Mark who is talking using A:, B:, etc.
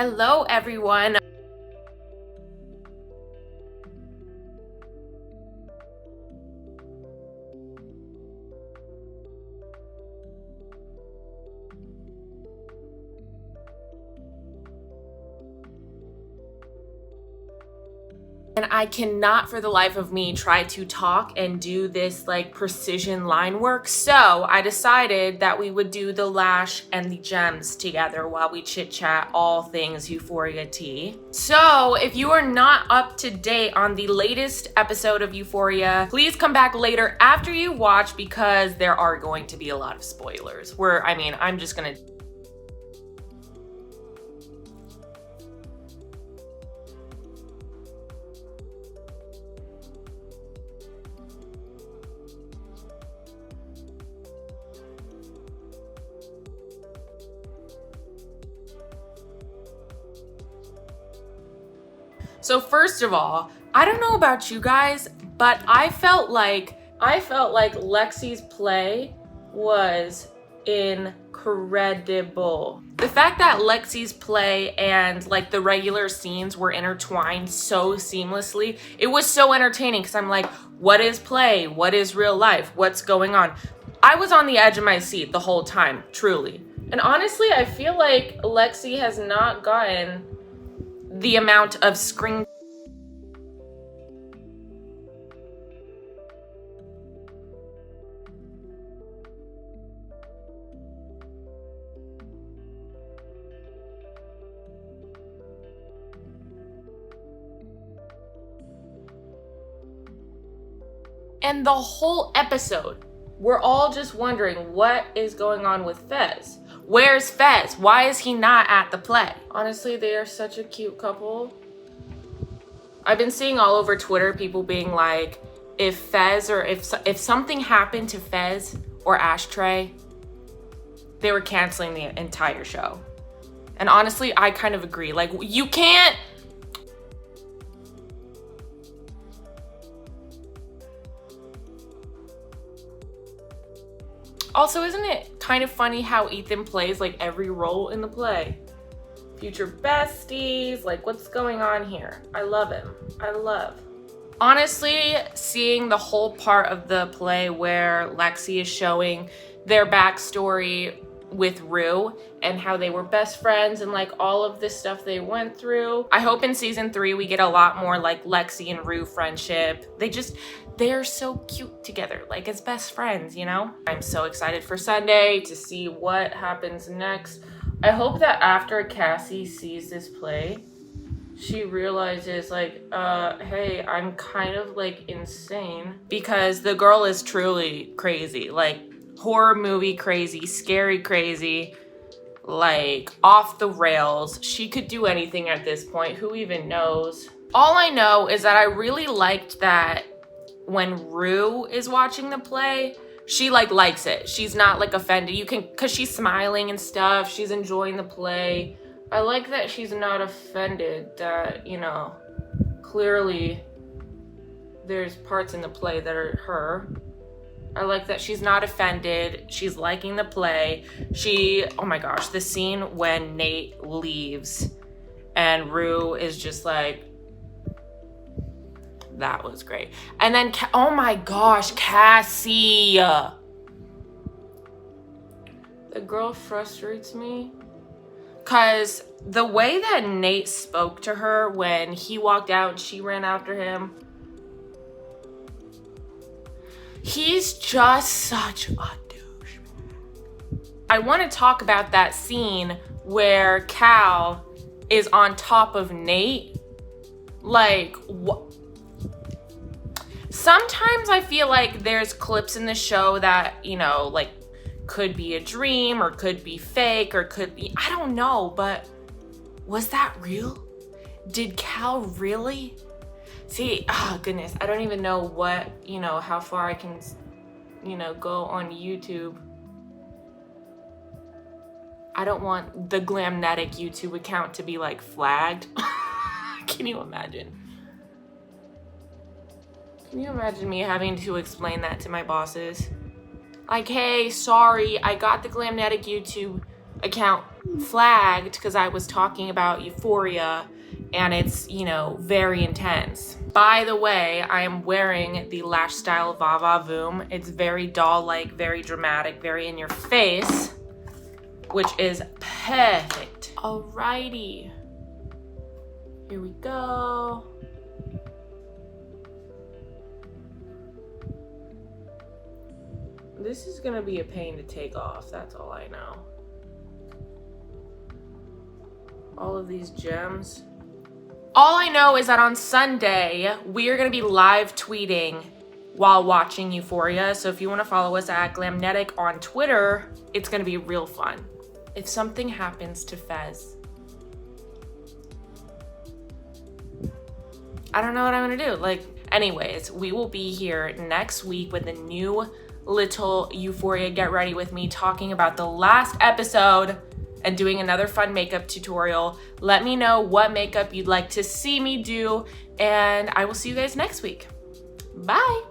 A: Hello, everyone. And I cannot for the life of me try to talk and do this like precision line work. So I decided that we would do the lash and the gems together while we chit chat all things Euphoria tea. So if you are not up to date on the latest episode of Euphoria, please come back later after you watch because there are going to be a lot of spoilers. I'm just gonna So first of all, I don't know about you guys, but I felt like Lexi's play was incredible. The fact that Lexi's play and like the regular scenes were intertwined so seamlessly, it was so entertaining because I'm like, what is play? What is real life? What's going on? I was on the edge of my seat the whole time, truly. And honestly, I feel like Lexi has not gotten the amount of screen and the whole episode, we're all just wondering what is going on with Fez. Where's Fez? Why is he not at the play? Honestly, they are such a cute couple. I've been seeing all over Twitter people being like, if Fez or if something happened to Fez or Ashtray, they were canceling the entire show. And honestly, I kind of agree. Like, you can't. Also, isn't it kind of funny how Ethan plays like every role in the play? Future besties, like what's going on here? I love him. Honestly, seeing the whole part of the play where Lexi is showing their backstory with Rue and how they were best friends and like all of this stuff they went through. I hope in season 3 we get a lot more like Lexi and Rue friendship. They're so cute together, like as best friends, you know? I'm so excited for Sunday to see what happens next. I hope that after Cassie sees this play, she realizes like, hey, I'm kind of like insane, because the girl is truly crazy, like horror movie crazy, scary crazy, like off the rails. She could do anything at this point. Who even knows? All I know is that I really liked that when Rue is watching the play, she like likes it. She's not like offended. Cause she's smiling and stuff. She's enjoying the play. I like that she's not offended that, you know, clearly there's parts in the play that are her. I like that she's not offended. She's liking the play. Oh my gosh, the scene when Nate leaves and Rue is just like, that was great. And then, oh my gosh, Cassie. The girl frustrates me. Because the way that Nate spoke to her when he walked out and she ran after him, he's just such a douche. I want to talk about that scene where Cal is on top of Nate. Like, what? Sometimes I feel like there's clips in the show that, you know, like could be a dream or could be fake or could be, I don't know, but was that real? Did Cal really? See, oh goodness, I don't even know what, you know, how far I can, you know, go on YouTube. I don't want the Glamnetic YouTube account to be like flagged. Can you imagine? Can you imagine me having to explain that to my bosses? Like, hey, sorry, I got the Glamnetic YouTube account flagged because I was talking about Euphoria and it's, you know, very intense. By the way, I am wearing the lash style Va Va Voom. It's very doll-like, very dramatic, very in your face, which is perfect. Alrighty. Here we go. This is gonna be a pain to take off, that's all I know. All of these gems. All I know is that on Sunday, we are gonna be live tweeting while watching Euphoria. So if you wanna follow us at Glamnetic on Twitter, it's gonna be real fun. If something happens to Fez, I don't know what I'm gonna do. Like, anyways, we will be here next week with a new little Euphoria Get Ready With Me, talking about the last episode and doing another fun makeup tutorial. Let me know what makeup you'd like to see me do, and I will see you guys next week. Bye.